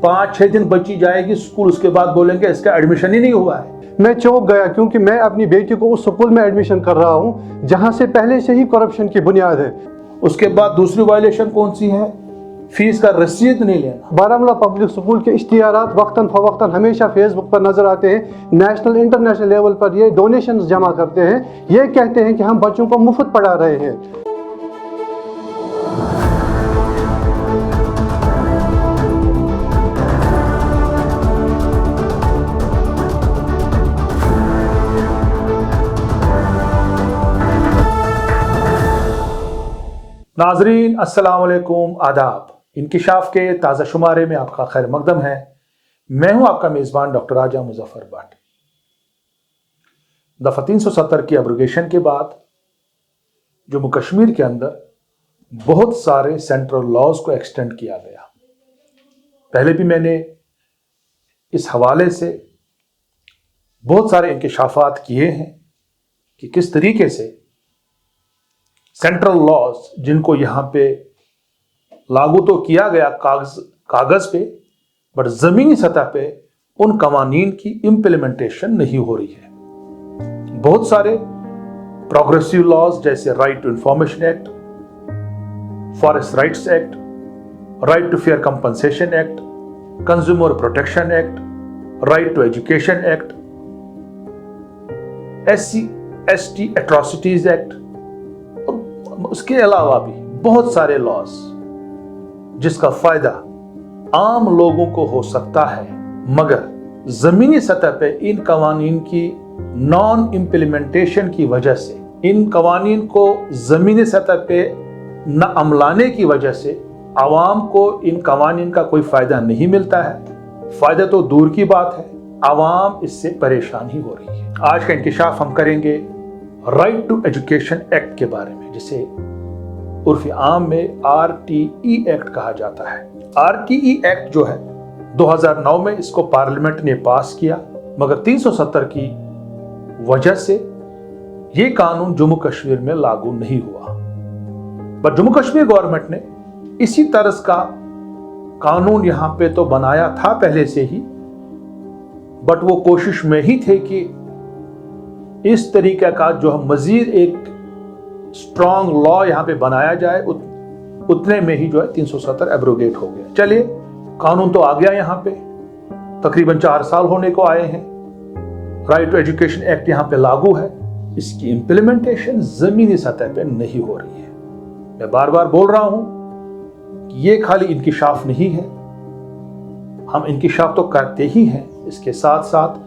5-6 दिन बच्ची जाएगी स्कूल, उसके बाद बोलेंगे इसका एडमिशन ही नहीं हुआ है। मैं चौंक गया क्योंकि मैं अपनी बेटी को उस स्कूल में एडमिशन कर रहा हूं जहां से पहले से ही करप्शन की बुनियाद है। उसके बाद दूसरी वायलेशन कौन सी है? फीस का रसीद नहीं लेना। बारामूला पब्लिक स्कूल के इश्तिहारात वक्तन फवक्तन हमेशा फेसबुक पर नजर आते हैं। नेशनल इंटरनेशनल लेवल पर ये डोनेशंस जमा करते हैं, ये कहते हैं कि हम बच्चों को मुफ्त पढ़ा रहे हैं। नाजरीन अस्सलाम वालेकुम, आदाब। इंकिशाफ के ताज़ा शुमारे में आपका खैर मकदम है। मैं हूं आपका मेज़बान डॉक्टर राजा मुजफ्फर भट्ट। दफ़ा 370 की एब्रोगेशन के बाद जम्मू कश्मीर के अंदर बहुत सारे सेंट्रल लॉज को एक्सटेंड किया गया। पहले भी मैंने इस हवाले से बहुत सारे इंकिशाफात किए हैं कि किस तरीके से सेंट्रल लॉज जिनको यहाँ पे लागू तो किया गया कागज पे, बट जमीनी सतह पे उन कवानीन की इम्प्लीमेंटेशन नहीं हो रही है। बहुत सारे प्रोग्रेसिव लॉज जैसे right to information act, forest rights act, right to fair compensation act, consumer protection act, right to education act, SC/ST atrocities act, उसके अलावा भी बहुत सारे लॉज जिसका फायदा आम लोगों को हो सकता है, मगर जमीनी सतह पे इन कवानीन की नॉन इम्प्लीमेंटेशन की वजह से, इन कवानीन को जमीनी सतह पे न अमलाने की वजह से आवाम को इन कवानीन का कोई फायदा नहीं मिलता है। फायदा तो दूर की बात है, आवाम इससे परेशान ही हो रही है। आज का इंकिशाफ हम करेंगे राइट टू एजुकेशन एक्ट के बारे में, जिसे उर्फ आम में RTE एक्ट कहा जाता है। RTE एक्ट जो है 2009 में इसको पार्लियामेंट ने पास किया, मगर 370 की वजह से ये कानून जम्मू कश्मीर में लागू नहीं हुआ। पर जम्मू कश्मीर गवर्नमेंट ने इसी तरह का कानून यहां पे तो बनाया था पहले से ही, बट वो कोशिश में ही थे कि इस तरीके का जो है मजीद एक स्ट्रॉन्ग लॉ यहां पे बनाया जाए, उतने में ही जो है 370 एब्रोगेट हो गया। चलिए, कानून तो आ गया, यहां पे तकरीबन 4 साल होने को आए हैं। राइट टू एजुकेशन एक्ट यहां पे लागू है, इसकी इंप्लीमेंटेशन जमीनी सतह पे नहीं हो रही है। मैं बार बार बोल रहा हूं कि ये खाली इंकिशाफ नहीं है, हम इंकिशाफ तो करते ही हैं, इसके साथ साथ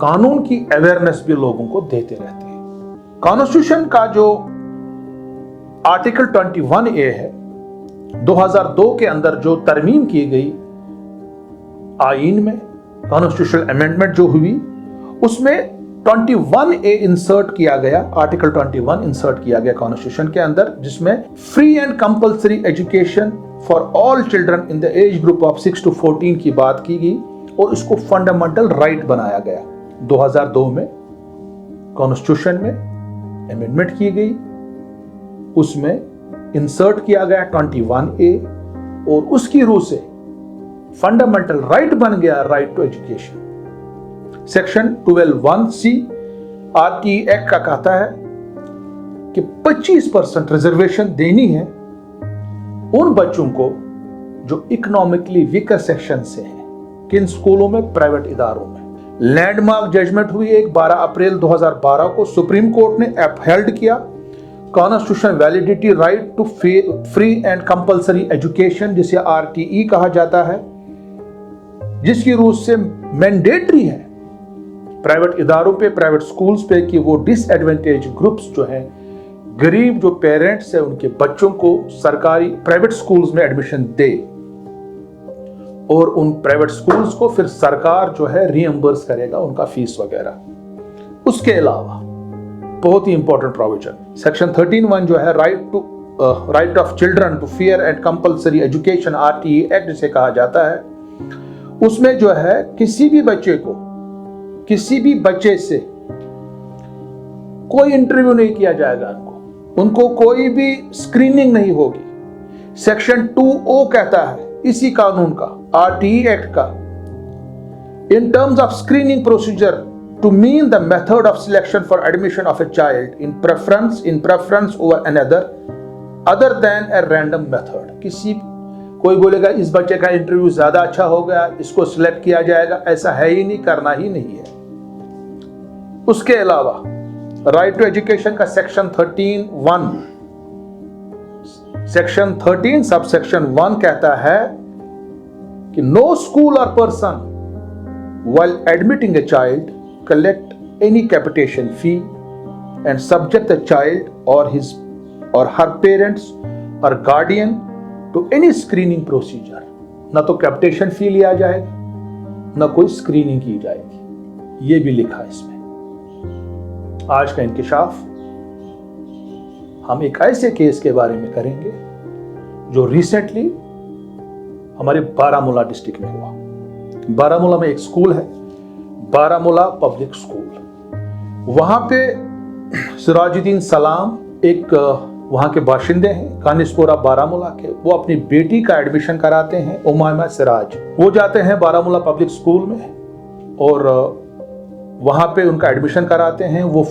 कानून की अवेयरनेस भी लोगों को देते रहते हैं। कॉन्स्टिट्यूशन का जो आर्टिकल 21A है, 2002 के अंदर जो तरमीम की गई आईन में, कॉन्स्टिट्यूशनल अमेंडमेंट जो हुई, उसमें 21A इंसर्ट किया गया, आर्टिकल 21 इंसर्ट किया गया कॉन्स्टिट्यूशन के अंदर, जिसमें free and compulsory education for all children in the age group of 6 to 14 की बात की गई और इसको फंडामेंटल राइट बनाया गया। 2002 में कॉन्स्टिट्यूशन में अमेंडमेंट की गई, उसमें इंसर्ट किया गया 21A और उसकी रूह से फंडामेंटल राइट बन गया right to education. Section 12(1)(c) RTE act का कहता है कि 25% रिजर्वेशन देनी है उन बच्चों को जो इकोनॉमिकली वीकर सेक्शन से हैं। किन स्कूलों में? प्राइवेट इदारों में। लैंडमार्क जजमेंट हुई एक 12 अप्रैल 2012 को, सुप्रीम कोर्ट ने अपहेल्ड किया constitution validity right to free and compulsory education, जिसे RTE कहा जाता है, जिसकी रूह से मैंडेटरी है प्राइवेट इदारों पे, प्राइवेट स्कूल्स पे कि वो डिसएडवांटेज ग्रुप्स जो हैं, गरीब जो पेरेंट्स हैं, उनके बच्चों को सरकारी प्राइवेट स्कूल्स में एडमिशन दे और उन प्राइवेट स्कूल्स को फिर सरकार जो है रीइंबर्स करेगा उनका फीस वगैरह। उसके अलावा बहुत ही इंपॉर्टेंट प्रोविजन सेक्शन 13(1) जो है right of children to fair and compulsory education, RTE act जिसे कहा जाता है, उसमें जो है किसी भी बच्चे को, किसी भी बच्चे से कोई इंटरव्यू नहीं किया जाएगा, उनको कोई भी स्क्रीनिंग नहीं होगी। सेक्शन 2O कहता है इसी कानून का RTE एक्ट का, in terms of screening procedure to mean the method of selection for admission of a child in preference over another other than a random method। कोई बोलेगा इस बच्चे का इंटरव्यू ज्यादा अच्छा हो गया, इसको सिलेक्ट किया जाएगा, ऐसा है ही नहीं, करना ही नहीं है। उसके अलावा राइट टू एजुकेशन का सेक्शन 13 सबसेक्शन 1 कहता है कि नो स्कूल और person while admitting a child collect any capitation fee and subject the child or his or her parents or guardian to any screening procedure। ना तो capitation fee लिया जाएगा, ना कोई स्क्रीनिंग की जाएगी, ये भी लिखा है इसमें। आज का इंकिशाफ हम एक ऐसे केस के बारे में करेंगे जो रिसेंटली हमारे बारामूला डिस्ट्रिक्ट में हुआ। बारामूला में एक स्कूल है, बारामूला पब्लिक स्कूल। वहां पे सिराजुद्दीन सलाम एक वहां के बाशिंदे हैं, कानिस्पोरा बारामूला के। वो अपनी बेटी का एडमिशन कराते हैं, उमामा सिराज। वो जाते हैं बारामूला पब्लिक स्कूल में और वहां पे उनका एडमिशन कराते हैं। वो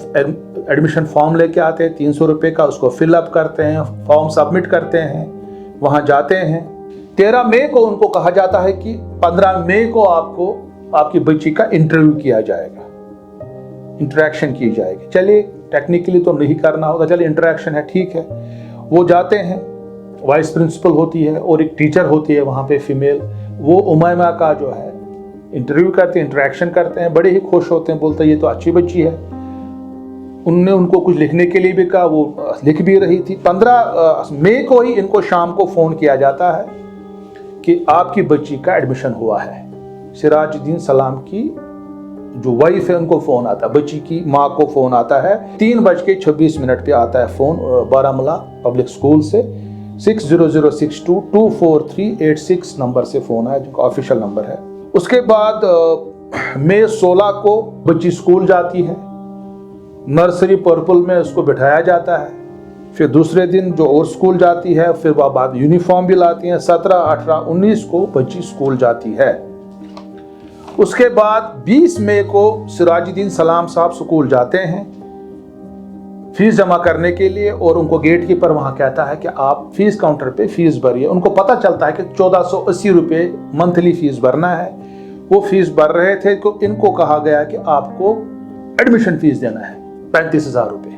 एडमिशन फॉर्म लेके आते हैं 300 रुपए का, उसको फिलअप करते हैं, फॉर्म सबमिट करते हैं, वहां जाते हैं। 13 मई को उनको कहा जाता है कि 15 मई को आपको आपकी बच्ची का इंटरव्यू किया जाएगा, इंटरेक्शन की जाएगी। चलिए टेक्निकली तो नहीं करना होगा, चलिए इंटरेक्शन है, ठीक है। वो जाते हैं, वाइस प्रिंसिपल होती है और एक टीचर होती है वहाँ पे फीमेल। वो उमैमा का जो है इंटरव्यू करते हैं, इंटरेक्शन करते हैं, बड़े ही खुश होते हैं, बोलते हैं ये तो अच्छी बच्ची है। उनने उनको कुछ लिखने के लिए भी कहा, वो लिख भी रही थी। 15 मई को ही इनको शाम को फ़ोन किया जाता है कि आपकी बच्ची का एडमिशन हुआ है। सिराजुद्दीन सलाम की जो वाइफ है उनको फ़ोन आता है, बच्ची की माँ को फ़ोन आता है। 3:26 पे आता है फ़ोन बारामूला पब्लिक स्कूल से। 6006224386 नंबर से फ़ोन है, जो ऑफिशियल नंबर है। उसके बाद मई 16 को बच्ची स्कूल जाती है, नर्सरी पर्पल में उसको बिठाया जाता है। फिर दूसरे दिन जो और स्कूल जाती है, फिर वह बाद यूनिफॉर्म भी लाती हैं। 17, 18, 19 को बच्ची स्कूल जाती है। उसके बाद 20 मई को सिराजुद्दीन सलाम साहब स्कूल जाते हैं फीस जमा करने के लिए, और उनको गेट कीपर वहां कहता है कि आप फीस काउंटर पे फीस भरिए। उनको पता चलता है कि 1480 रुपये मंथली फीस भरना है। वो फीस भर रहे थे तो इनको कहा गया कि आपको एडमिशन फीस देना है 35,000 रुपये।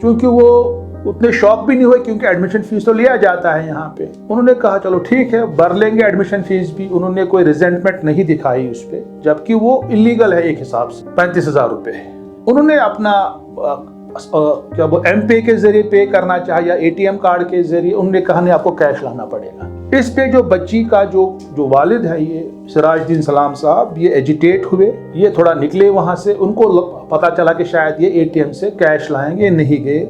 क्योंकि वो उतने शौक भी नहीं हुए, क्योंकि एडमिशन फीस तो लिया जाता है यहाँ पे। उन्होंने कहा चलो ठीक है, भर लेंगे एडमिशन फीस भी। उन्होंने कोई रिजेंटमेंट नहीं दिखाई उस पर, जबकि वो इलीगल है एक हिसाब से। 35,000 रुपये उन्होंने अपना क्या वो एमपे के जरिए पे करना चाहे या ATM कार्ड के जरिए, उन्होंने कहा नहीं आपको कैश लाना पड़ेगा। इस पे जो बच्ची का जो वालिद है ये सिराजुद्दीन सलाम साहब, ये एजिटेट हुए, ये थोड़ा निकले वहां से। उनको पता चला कि शायद ये ATM से कैश लाएंगे, नहीं गए।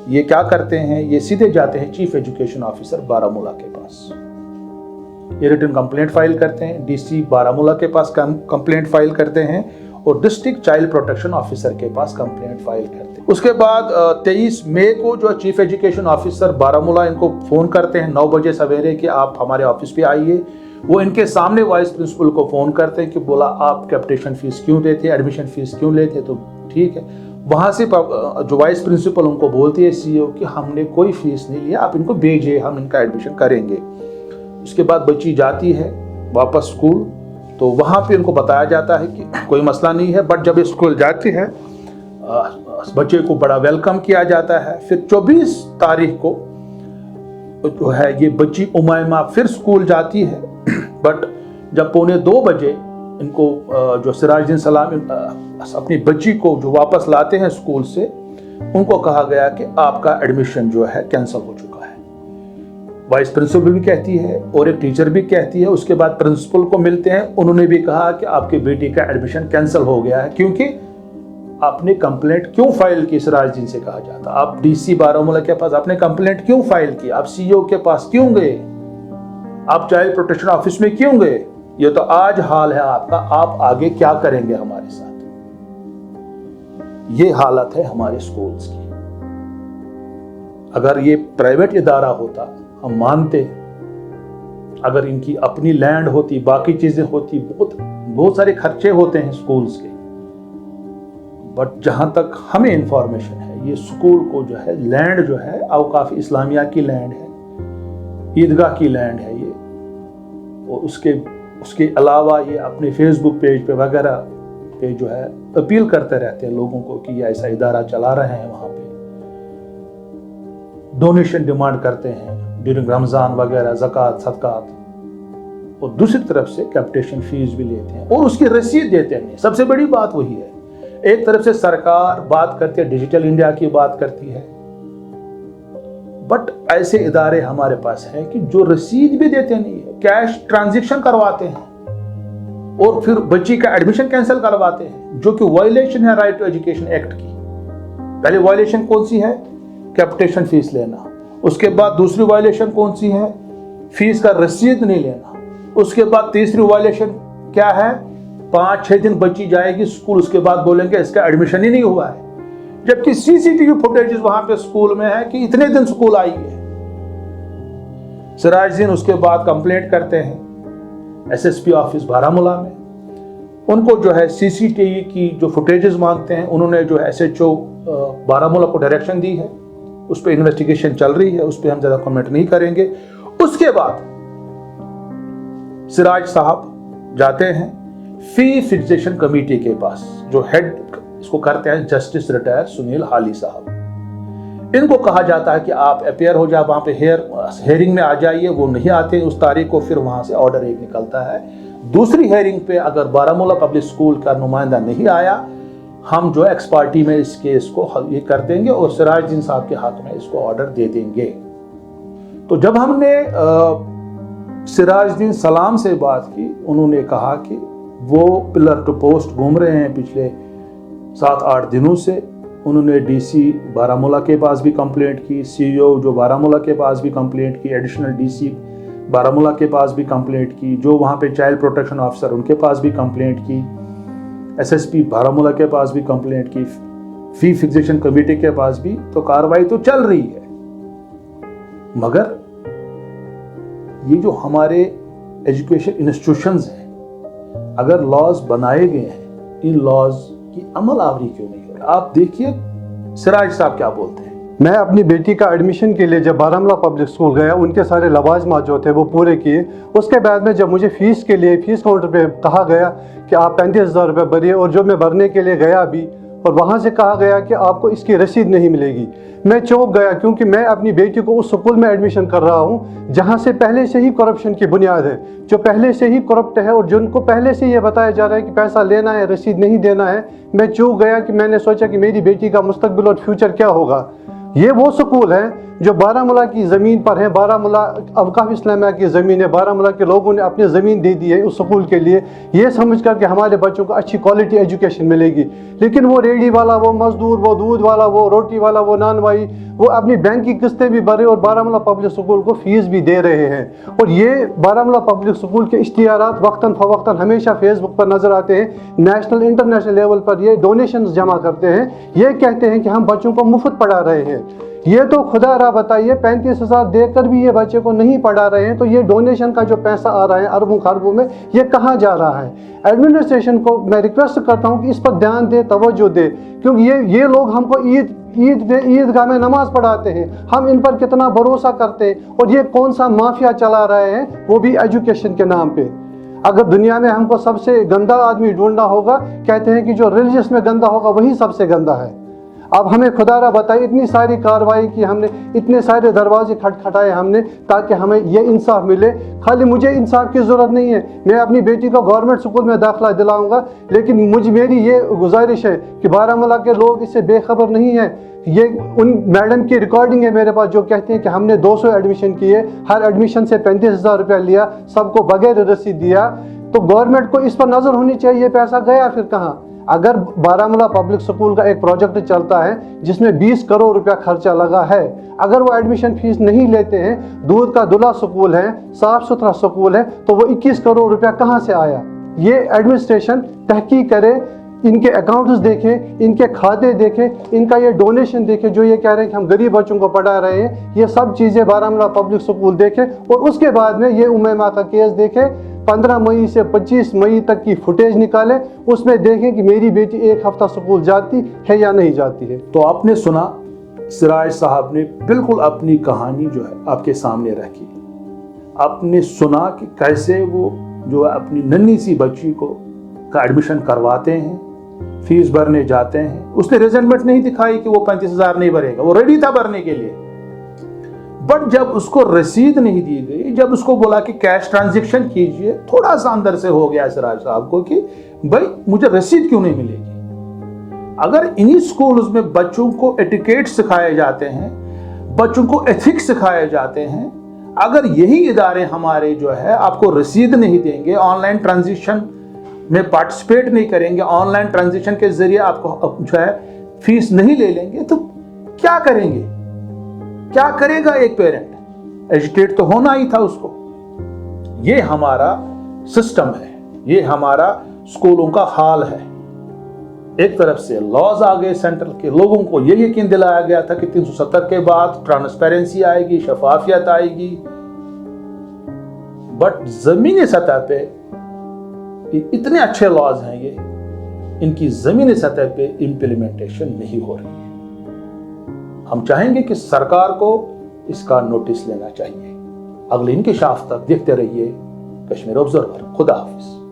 ये क्या करते हैं, ये सीधे जाते हैं चीफ एजुकेशन ऑफिसर बारामूला के पास। ये रिटन कंप्लेंट फाइल करते हैं, DC बारामूला के पास कंप्लेंट फाइल करते हैं और डिस्ट्रिक्ट चाइल्ड प्रोटेक्शन ऑफिसर के पास कंप्लेंट फाइल करते हैं। उसके बाद 23 मई को जो चीफ एजुकेशन ऑफिसर बारामूला इनको फोन करते हैं 9 बजे सवेरे कि आप हमारे ऑफिस पे आइए। वो इनके सामने वाइस प्रिंसिपल को फोन करते हैं कि बोला आप कैपिटेशन फीस क्यों लेते, एडमिशन फीस क्यों लेते, तो ठीक है। वहां से जो वाइस प्रिंसिपल उनको बोलती है CEO कि हमने कोई फीस नहीं लिया, आप इनको भेजिए, हम इनका एडमिशन करेंगे। उसके बाद बच्ची जाती है वापस स्कूल, तो वहां पे उनको बताया जाता है कि कोई मसला नहीं है। बट जब स्कूल जाती है बच्चे को बड़ा वेलकम किया जाता है। फिर 24 तारीख को जो है ये बच्ची उमैमा फिर स्कूल जाती है। बट जब 1:45 बजे इनको जो सिराजुद्दीन सलाम अपनी बच्ची को जो वापस लाते हैं स्कूल से, उनको कहा गया कि आपका एडमिशन जो है कैंसिल हो चुका है। वाइस प्रिंसिपल भी कहती है और एक टीचर भी कहती है। उसके बाद प्रिंसिपल को मिलते हैं, उन्होंने भी कहा कि आपकी बेटी का एडमिशन कैंसिल हो गया है, क्योंकि आपने कंप्लेंट क्यों फाइल की। सिराजुद्दीन से कहा जाता, आप DC बारामूला के पास आपने कंप्लेंट क्यों फाइल की, आप CEO के पास क्यों गए, आप चाइल्ड प्रोटेक्शन ऑफिस में क्यों गए, ये तो आज हाल है आपका, आप आगे क्या करेंगे हमारे साथ। ये हालत है हमारे स्कूल्स की। अगर ये प्राइवेट इदारा होता हम मानते, अगर इनकी अपनी लैंड होती, बाकी चीज़ें होती, बहुत सारे खर्चे होते हैं स्कूल्स के। बट जहाँ तक हमें इंफॉर्मेशन है, ये स्कूल को जो है लैंड जो है औकाफ इस्लामिया की लैंड है, ईदगाह की लैंड है ये। और उसके अलावा ये अपने फेसबुक पेज पे वगैरह पे जो है अपील करते रहते हैं लोगों को कि ये ऐसा इदारा चला रहे हैं, वहाँ पे डोनेशन डिमांड करते हैं ड्यूरिंग रमज़ान वगैरह, ज़कात, सदकात, और दूसरी तरफ से कैपिटेशन फीस भी लेते हैं और उसकी रसीद देते हैं। सबसे बड़ी बात वही है, एक तरफ से सरकार बात करती है, डिजिटल इंडिया की बात करती है, बट ऐसे इदारे हमारे पास हैं कि जो रसीद भी देते नहीं है, कैश ट्रांजैक्शन करवाते हैं और फिर बच्ची का एडमिशन कैंसिल करवाते हैं, जो कि वायलेशन है राइट टू एजुकेशन एक्ट की। पहले वायलेशन कौन सी है? कैपिटेशन फीस लेना। उसके बाद दूसरी वायलेशन कौन सी है? फीस का रसीद नहीं लेना। उसके बाद तीसरी वायलेशन क्या है? 5-6 दिन बच्ची जाएगी स्कूल, उसके बाद बोलेंगे इसका एडमिशन ही नहीं हुआ है, जबकि सीसीटीवी फुटेजेस वहां पे स्कूल में है कि इतने दिन स्कूल आई है। सिराजुद्दीन उसके बाद कंप्लेंट करते हैं एसएसपी ऑफिस बारामूला में, उनको जो है सीसीटीवी की जो फुटेजेस मांगते हैं, उन्होंने जो है एसएचओ बारामूला को डायरेक्शन दी है, उस पर इन्वेस्टिगेशन चल रही है, उस पर हम ज्यादा कमेंट नहीं करेंगे। उसके बाद सिराज साहब जाते हैं फी फिक्सेशन कमेटी के पास, जो हेड इसको करते हैं जस्टिस रिटायर सुनील हाली साहब। इनको कहा जाता है कि आप अपेयर हो जाए, वहां पे हेयरिंग में आ जाइए। वो नहीं आते उस तारीख को, फिर वहां से ऑर्डर एक निकलता है। दूसरी हेयरिंग पे अगर बारामूला पब्लिक स्कूल का नुमाइंदा नहीं आया, हम जो एक्स पार्टी में इस केस को ये कर देंगे और सिराजुद्दीन साहब के हाथ में इसको ऑर्डर दे देंगे। तो जब हमने सिराजुद्दीन सलाम से बात की, उन्होंने कहा कि वो पिलर टू पोस्ट घूम रहे हैं पिछले 7-8 दिनों से। उन्होंने डीसी बारामूला के पास भी कंप्लेंट की, सीईओ जो बारामूला के पास भी कंप्लेंट की, एडिशनल डीसी बारामूला के पास भी कंप्लेंट की, जो वहाँ पे चाइल्ड प्रोटेक्शन ऑफिसर उनके पास भी कंप्लेंट की, एसएसपी बारामूला के पास भी कंप्लेंट की, फी फिक्सेशन कमेटी के पास भी। तो कार्रवाई तो चल रही है, मगर ये जो हमारे एजुकेशन इंस्टीट्यूशंस हैं, अगर लॉज बनाए गए हैं, इन लॉज की अमल आवरी क्यों नहीं हो रहा? आप देखिए सिराज साहब क्या बोलते हैं। मैं अपनी बेटी का एडमिशन के लिए जब बारामूला पब्लिक स्कूल गया, उनके सारे लवाजमात जो थे वो पूरे किए। उसके बाद में जब मुझे फ़ीस के लिए फ़ीस काउंटर पे कहा गया कि आप 35,000 रुपये भरिए, और जो मैं भरने के लिए गया भी, और वहाँ से कहा गया कि आपको इसकी रसीद नहीं मिलेगी। मैं चौंक गया, क्योंकि मैं अपनी बेटी को उस स्कूल में एडमिशन कर रहा हूँ जहाँ से पहले से ही करप्शन की बुनियाद है, जो पहले से ही करप्ट है, और जिनको पहले से ये बताया जा रहा है कि पैसा लेना है, रसीद नहीं देना है। मैं चौंक गया कि मैंने सोचा कि मेरी बेटी का मुस्तकबिल और फ्यूचर क्या होगा। ये वो स्कूल है जो बारामूला की ज़मीन पर है, बारामूला औकाफ इस्लामिया की ज़मीन है, बारामूला के लोगों ने अपनी ज़मीन दे दी है उस स्कूल के लिए, ये समझ कर कि हमारे बच्चों को अच्छी क्वालिटी एजुकेशन मिलेगी। लेकिन वो रेडी वाला, वो मजदूर, वो दूध वाला, वो रोटी वाला, वो नान भाई, वो अपनी बैंक की किस्तें भी भरे और बारामूला पब्लिक स्कूल को फ़ीस भी दे रहे हैं। और ये बारामूला पब्लिक स्कूल के इश्तिहारात वक्तन फ़वक्तन हमेशा फेसबुक पर नज़र आते हैं। नेशनल इंटरनेशनल लेवल पर ये डोनेशंस जमा करते हैं, ये कहते हैं कि हम बच्चों को मुफ्त पढ़ा रहे हैं। ये तो खुदा रहा बताइए, 35,000 देकर भी ये बच्चे को नहीं पढ़ा रहे हैं, तो ये डोनेशन का जो पैसा आ रहा है अरबों खरबों में, ये कहाँ जा रहा है? एडमिनिस्ट्रेशन को मैं रिक्वेस्ट करता हूँ कि इस पर ध्यान दे, तवज्जो दे, क्योंकि ये लोग हमको ईदगाह में नमाज पढ़ाते हैं, हम इन पर कितना भरोसा करते हैं, और ये कौन सा माफिया चला रहे हैं, वो भी एजुकेशन के नाम पे। अगर दुनिया में हमको सबसे गंदा आदमी ढूंढना होगा, कहते हैं कि जो रिलीजियस में गंदा होगा वही सबसे गंदा है। अब हमें खुदारा बताइए, इतनी सारी कार्रवाई की हमने, इतने सारे दरवाजे खटखटाए हमने ताकि हमें ये इंसाफ मिले। खाली मुझे इंसाफ की ज़रूरत नहीं है, मैं अपनी बेटी को गवर्नमेंट स्कूल में दाखिला दिलाऊंगा, लेकिन मेरी ये गुजारिश है कि बारामूला के लोग इससे बेखबर नहीं हैं। ये उन मैडम की रिकॉर्डिंग है मेरे पास जो कहते हैं कि हमने 200 एडमिशन किए, हर एडमिशन से 35,000 रुपया लिया, सबको बगैर रसीद दिया। तो गवर्नमेंट को इस पर नज़र होनी चाहिए, पैसा गया फिर कहाँ? अगर बारामूला पब्लिक स्कूल का एक प्रोजेक्ट चलता है जिसमें 20 करोड़ रुपया खर्चा लगा है, अगर वो एडमिशन फीस नहीं लेते हैं, दूध का दुला स्कूल है, साफ सुथरा स्कूल है, तो वो 21 करोड़ रुपया कहाँ से आया? ये एडमिनिस्ट्रेशन तहकीक करे, इनके अकाउंट्स देखें, इनके खाते देखें, इनका ये डोनेशन देखें, जो ये कह रहे हैं कि हम गरीब बच्चों को पढ़ा रहे हैं, ये सब चीज़ें बारामूला पब्लिक स्कूल देखें। और उसके बाद में ये उमैमा का केस देखें, 15 मई से 25 मई तक की फुटेज निकालें, उसमें देखें कि मेरी बेटी एक हफ्ता स्कूल जाती है या नहीं जाती है। तो आपने सुना, सिराज साहब ने बिल्कुल अपनी कहानी जो है आपके सामने रखी। आपने सुना कि कैसे वो जो है अपनी नन्ही सी बच्ची को का एडमिशन करवाते हैं, फीस भरने जाते हैं। उसने रिजल्टमेंट नहीं दिखाई कि वो 35,000 नहीं भरेगा, वो रेडी था भरने के लिए। बट जब उसको रसीद नहीं दी गई, जब उसको बोला कि कैश ट्रांजैक्शन कीजिए, थोड़ा सा अंदर से हो गया सिराज साहब को कि भाई मुझे रसीद क्यों नहीं मिलेगी। अगर इन्हीं स्कूल्स में बच्चों को एटिकेट सिखाए जाते हैं, बच्चों को एथिक्स सिखाए जाते हैं, अगर यही इदारे हमारे जो है आपको रसीद नहीं देंगे, ऑनलाइन ट्रांजैक्शन में पार्टिसिपेट नहीं करेंगे, ऑनलाइन ट्रांजैक्शन के जरिए आपको जो है फीस नहीं ले लेंगे, तो क्या करेंगे? क्या करेगा एक पेरेंट? एजुकेट तो होना ही था उसको। ये हमारा सिस्टम है, ये हमारा स्कूलों का हाल है। एक तरफ से लॉज आ गए सेंट्रल के, लोगों को ये यकीन दिलाया गया था कि 370 के बाद ट्रांसपेरेंसी आएगी, शफाफियत आएगी, बट जमीनी सतह पे इतने अच्छे लॉज हैं ये, इनकी जमीनी सतह पे इम्प्लीमेंटेशन नहीं हो रही है। हम चाहेंगे कि सरकार को इसका नोटिस लेना चाहिए। अगले इंकशाफ तक देखते रहिए कश्मीर ऑब्जर्वर। खुदा हाफिज।